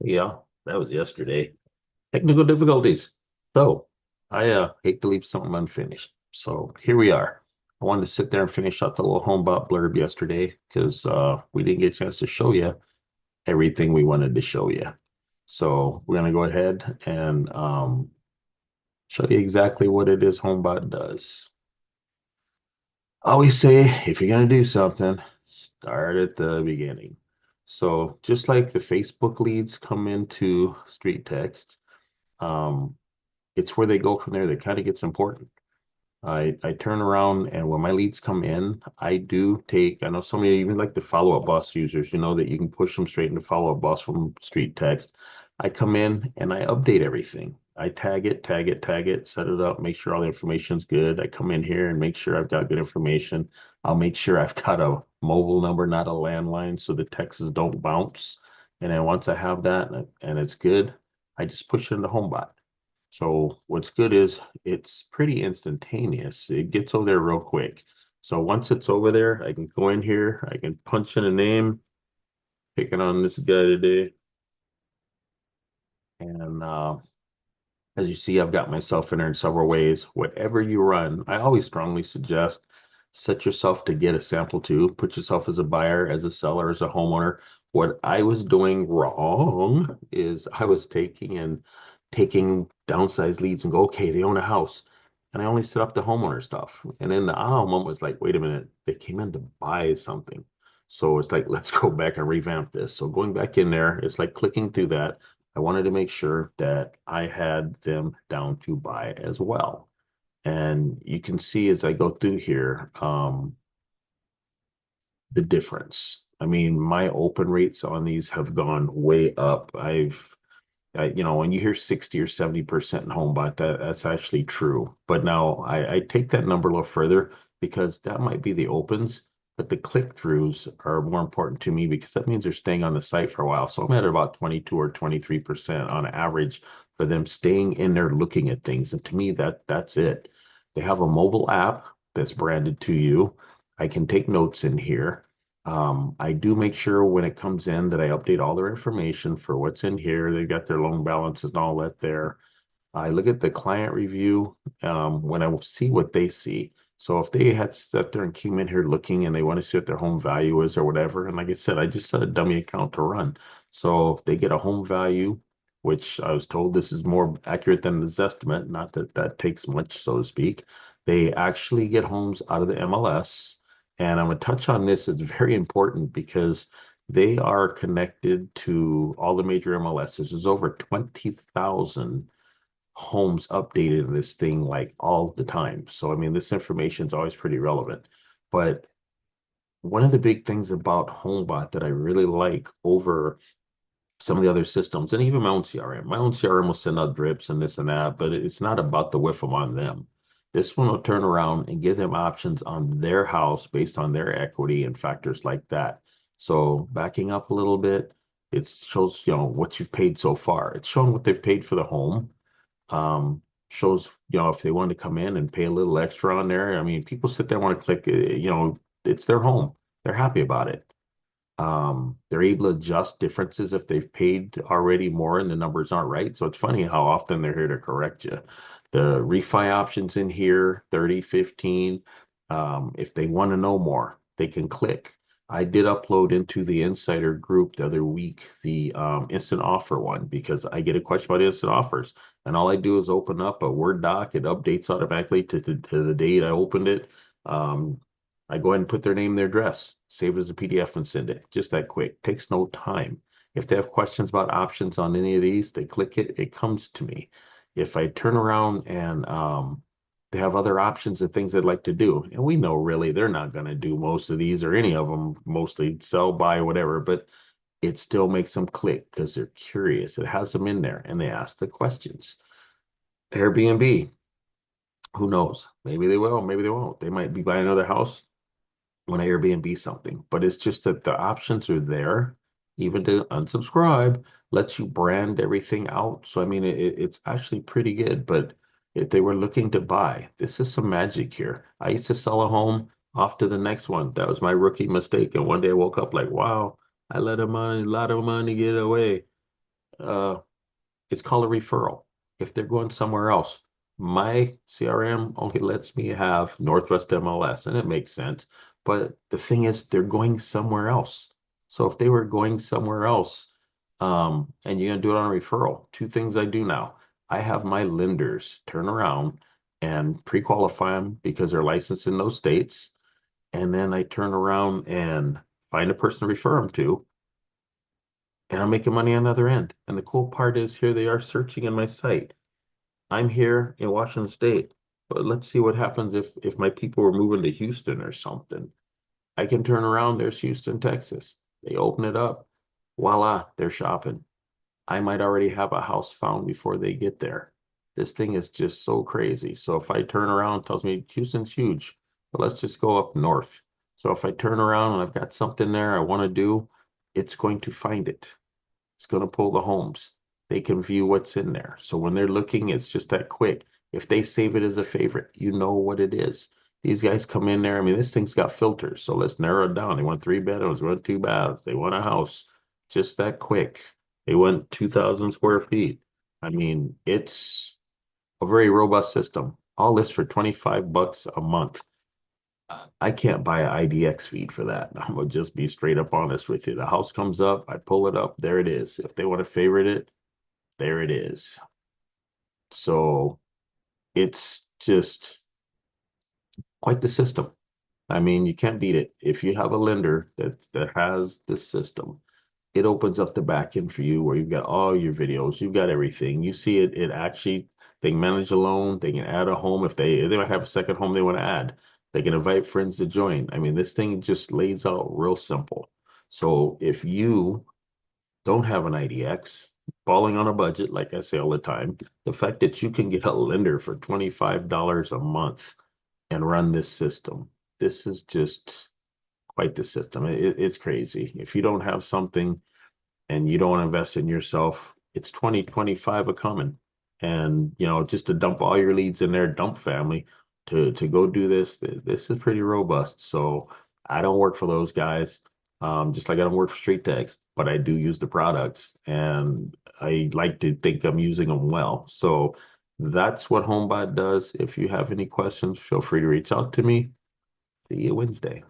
Yeah, that was yesterday. Technical difficulties. So I hate to leave something unfinished. So here we are. I wanted to sit there and finish up the little HomeBot blurb yesterday because we didn't get a chance to show you everything we wanted to show you. So we're gonna go ahead and show you exactly what it is HomeBot does. I always say if you're gonna do something, start at the beginning. So just like the Facebook leads come into Streettext, um, it's where they go from there that kind of gets important. I turn around and when my leads come in, I do take, I know some of you even like the follow-up bus users, you know that you can push them straight into follow-up bus from Streettext. I come in and I update everything. I tag it, set it up, make sure all the information's good. I come in here and make sure I've got good information. I'll make sure I've got a mobile number, not a landline, so the texts don't bounce. And then once I have that and it's good, I just push it into HomeBot. So what's good is it's pretty instantaneous. It gets over there real quick. So once it's over there, I can go in here, I can punch in a name, picking on this guy today. And as you see, I've got myself in there in several ways. Whatever you run, I always strongly suggest set yourself to get a sample too. Put yourself as a buyer, as a seller, as a homeowner. What I was doing wrong is I was taking downsized leads and go, okay, they own a house. And I only set up the homeowner stuff. And then the aha moment was like, wait a minute, they came in to buy something. So it's like, let's go back and revamp this. So going back in there, it's like clicking through that. I wanted to make sure that I had them down to buy as well. And you can see as I go through here, the difference. I mean, my open rates on these have gone way up. When you hear 60 or 70% in HomeBot, that's actually true. But now I take that number a little further because that might be the opens, but the click-throughs are more important to me because that means they're staying on the site for a while. So I'm at about 22 or 23% on average for them staying in there looking at things. And to me, that's it. They have a mobile app that's branded to you. I can take notes in here. I do make sure when it comes in that I update all their information for what's in here. They've got their loan balances and all that there. I look at the client review when I see what they see. So if they had sat there and came in here looking and they want to see what their home value is or whatever, and like I said, I just set a dummy account to run. So if they get a home value, which I was told this is more accurate than the Zestimate, not that that takes much, so to speak. They actually get homes out of the MLS. And I'm going to touch on this. It's very important because they are connected to all the major MLSs. There's over 20,000 homes updated in this thing like all the time. So, I mean, this information is always pretty relevant. But one of the big things about HomeBot that I really like over some of the other systems, and even my own CRM will send out drips and this and that, but it's not about the whiff on them. This one will turn around and give them options on their house based on their equity and factors like that. So backing up a little bit, it shows, what you've paid so far. It's showing what they've paid for the home. Shows, if they want to come in and pay a little extra on there. I mean, people sit there and want to click, it's their home. They're happy about it. They're able to adjust differences if they've paid already more and the numbers aren't right. So it's funny how often they're here to correct you. The refi options in here, 30, 15. If they want to know more, they can click. I did upload into the insider group the other week the instant offer one because I get a question about instant offers. And all I do is open up a Word doc. It updates automatically to the date I opened it. I go ahead and put their name, their address, save it as a PDF and send it. Just that quick. Takes no time. If they have questions about options on any of these, they click it, it comes to me. If I turn around and they have other options and things they'd like to do, and we know really they're not going to do most of these or any of them, mostly sell, buy, whatever, but it still makes them click because they're curious. It has them in there and they ask the questions. Airbnb, who knows? Maybe they will, maybe they won't. They might be buying another house when I Airbnb something, but it's just that the options are there. Even to unsubscribe lets you brand everything out. So, I mean, it's actually pretty good. But if they were looking to buy, this is some magic here. I used to sell a home off to the next one. That was my rookie mistake. And one day I woke up like, wow, I let a lot of money get away. uh, it's called a referral. If they're going somewhere else, my CRM only lets me have Northwest MLS, and it makes sense. But the thing is, they're going somewhere else. So if they were going somewhere else, and you're gonna do it on a referral, two things I do now. I have my lenders turn around and pre-qualify them because they're licensed in those states, and then I turn around and find a person to refer them to, and I'm making money on the other end. And the cool part is here they are searching in my site. I'm here in Washington State, but let's see what happens if my people were moving to Houston or something. I can turn around, there's Houston, Texas. They open it up. Voila, they're shopping. I might already have a house found before they get there. This thing is just so crazy. So if I turn around, it tells me Houston's huge, but let's just go up north. So if I turn around and I've got something there I want to do, it's going to find it. It's going to pull the homes. They can view what's in there. So when they're looking, it's just that quick. If they save it as a favorite, you know what it is. These guys come in there. I mean, this thing's got filters. So let's narrow it down. They want three bedrooms, they want two baths, they want a house. Just that quick. They want 2,000 square feet. I mean, it's a very robust system. All this for 25 bucks a month. I can't buy an IDX feed for that. I'm gonna just be straight up honest with you. The house comes up, I pull it up, there it is. If they want to favorite it, there it is. So it's just quite the system. I mean, you can't beat it. If you have a lender that has this system, it opens up the back end for you where you've got all your videos, you've got everything. You see it, it actually they can manage a loan, they can add a home if they might have a second home they want to add. They can invite friends to join. I mean, this thing just lays out real simple. So if you don't have an IDX, falling on a budget, like I say all the time, the fact that you can get a lender for $25 a month and run this system, this is just quite the system. It's crazy. If you don't have something and you don't invest in yourself, it's 2025 a coming. And just to dump all your leads in there, dump family to go do this. This is pretty robust. So I don't work for those guys. Just like I don't work for Streettext, but I do use the products and I like to think I'm using them well. So that's what HomeBot does. If you have any questions, feel free to reach out to me. See you Wednesday.